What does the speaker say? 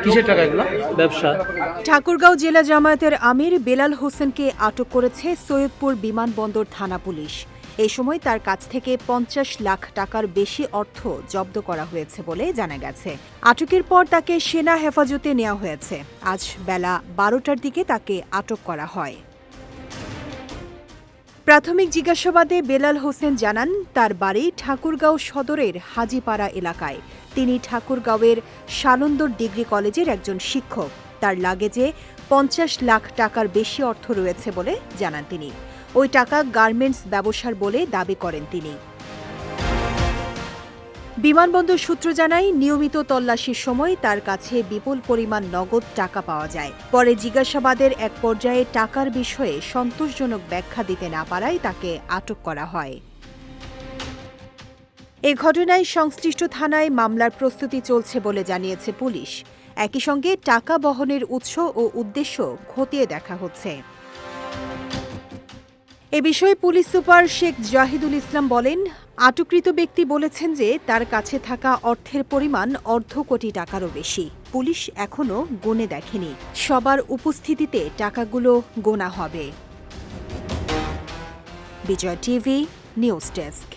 কিসের টাকা এগুলো? ব্যবসা। ঠাকুরগাঁও জেলা জামায়াতের আমির বেলাল হোসেনকে আটক করেছে সৈয়দপুর বিমানবন্দর থানা পুলিশ। এই সময় তার কাছ থেকে ৫০ লাখ টাকার বেশি অর্থ জব্দ করা হয়েছে বলে জানা গেছে। আটকের পর তাকে সেনা হেফাজতে নেওয়া হয়েছে। আজ বেলা ১২টার দিকে তাকে আটক করা হয়। প্রাথমিক জিজ্ঞাসাবাদে বেলাল হোসেন জানান, তার বাড়ি ঠাকুরগাঁও সদরের হাজীপাড়া এলাকায়। তিনি ঠাকুরগাঁওয়ের শালন্দর ডিগ্রি কলেজের একজন শিক্ষক। তার লাগেজে ৫০ লাখ টাকার বেশি অর্থ রয়েছে বলে জানান তিনি। ওই টাকা গার্মেন্টস ব্যবসার বলে দাবি করেন তিনি। বিমানবন্দর সূত্র জানায়, নিয়মিত তল্লাশির সময় তার কাছে বিপুল পরিমাণ নগদ টাকা পাওয়া যায়। পরে জিজ্ঞাসাবাদের এক পর্যায়ে টাকার বিষয়ে সন্তোষজনক ব্যাখ্যা দিতে না পারায় তাকে আটক করা হয়। এ ঘটনায় সংশ্লিষ্ট থানায় মামলার প্রস্তুতি চলছে বলে জানিয়েছে পুলিশ। একই সঙ্গে টাকা বহনের উৎস ও উদ্দেশ্য খতিয়ে দেখা হচ্ছে। এ বিষয়ে পুলিশ সুপার শেখ জাহিদুল ইসলাম বলেন, আটককৃত ব্যক্তি বলেছেন যে তার কাছে থাকা অর্থের পরিমাণ অর্ধ কোটি টাকারও বেশি। পুলিশ এখনও গুনে দেখেনি। সবার উপস্থিতিতে টাকাগুলো গোনা হবে। বিজয় টিভি নিউজ ডেস্ক।